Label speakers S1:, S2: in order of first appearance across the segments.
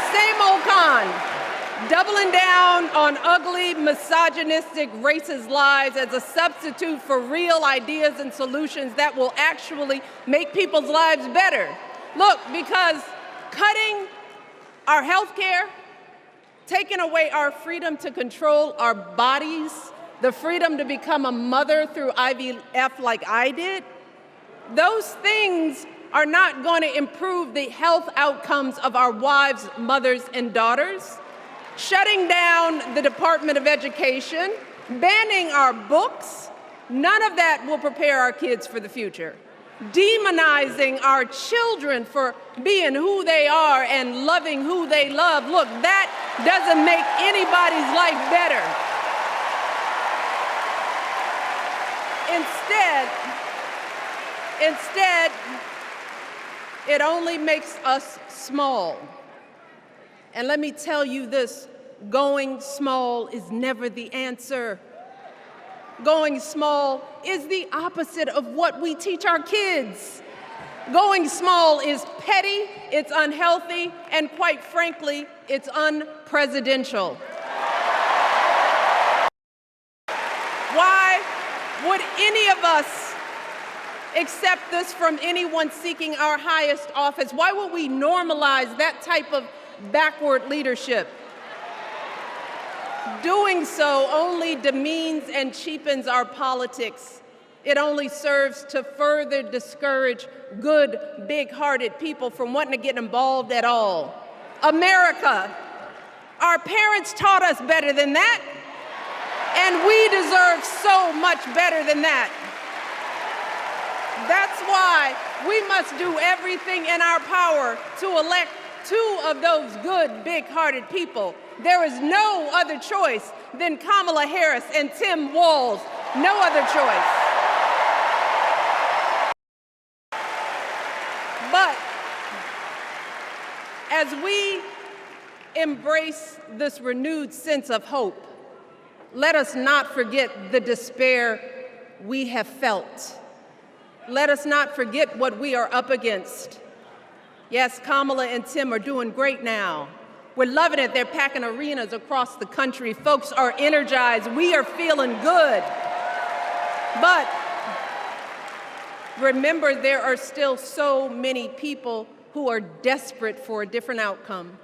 S1: same old con, doubling down on ugly, misogynistic, racist lies as a substitute for real ideas and solutions that will actually make people's lives better. Look, because cutting our health care, taking away our freedom to control our bodies, the freedom to become a mother through IVF like I did, those things are not going to improve the health outcomes of our wives, mothers, and daughters. Shutting down the Department of Education, banning our books, none of that will prepare our kids for the future. Demonizing our children for being who they are and loving who they love, look, that doesn't make anybody's life better. Instead, it only makes us small. And let me tell you this, going small is never the answer. Going small is the opposite of what we teach our kids. Going small is petty, it's unhealthy, and quite frankly, it's unpresidential. Why would any of us accept this from anyone seeking our highest office? Why would we normalize that type of backward leadership? Doing so only demeans and cheapens our politics. It only serves to further discourage good, big-hearted people from wanting to get involved at all. America, our parents taught us better than that, and we deserve so much better than that. That's why we must do everything in our power to elect two of those good, big-hearted people. There is no other choice than Kamala Harris and Tim Walz. No other choice. But as we embrace this renewed sense of hope, let us not forget the despair we have felt. Let us not forget what we are up against. Yes, Kamala and Tim are doing great now. We're loving it. They're packing arenas across the country. Folks are energized. We are feeling good. But remember, there are still so many people who are desperate for a different outcome,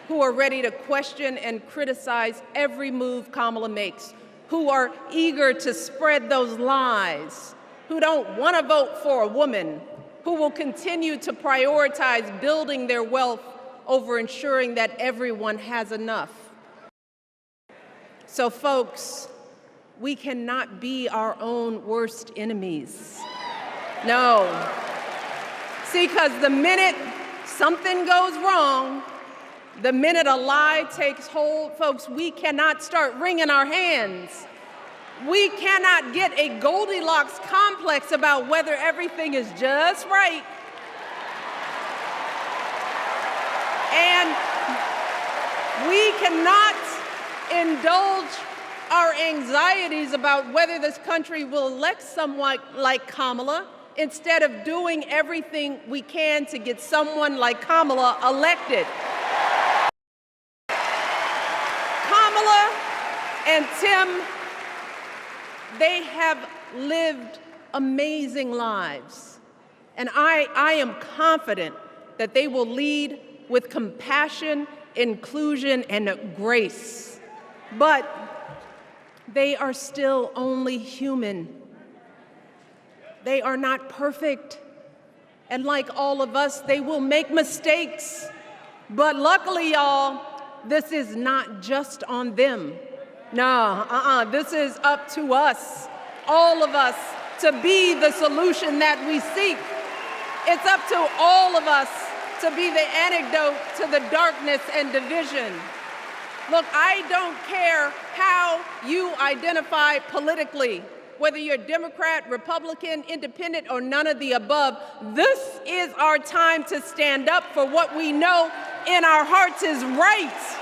S1: who are ready to question and criticize every move Kamala makes, who are eager to spread those lies, who don't want to vote for a woman, who will continue to prioritize building their wealth over ensuring that everyone has enough. So folks, we cannot be our own worst enemies. No. See, because the minute something goes wrong, the minute a lie takes hold, folks, we cannot start wringing our hands. We cannot get a Goldilocks complex about whether everything is just right. And we cannot indulge our anxieties about whether this country will elect someone like Kamala instead of doing everything we can to get someone like Kamala elected. Kamala and Tim, they have lived amazing lives. And I am confident that they will lead with compassion, inclusion, and grace. But they are still only human. They are not perfect. And like all of us, they will make mistakes. But luckily, y'all, this is not just on them. No, this is up to us, all of us, to be the solution that we seek. It's up to all of us to be the antidote to the darkness and division. Look, I don't care how you identify politically, whether you're Democrat, Republican, Independent, or none of the above. This is our time to stand up for what we know in our hearts is right.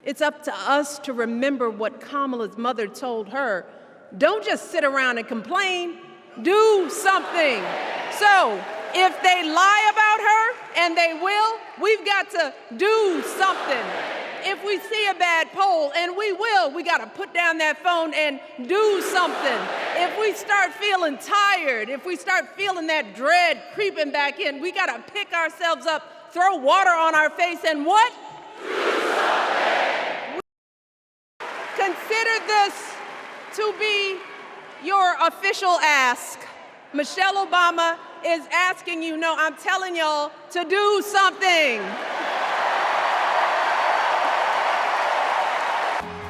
S1: It's up to us to remember what Kamala's mother told her. Don't just sit around and complain, do something. So if they lie about her and they will, we've got to do something. If we see a bad poll, and we will, we got to put down that phone and do something. If we start feeling tired, if we start feeling that dread creeping back in, we got to pick ourselves up, throw water on our face, and what? Consider this to be your official ask. Michelle Obama is asking you, no, I'm telling y'all to do something.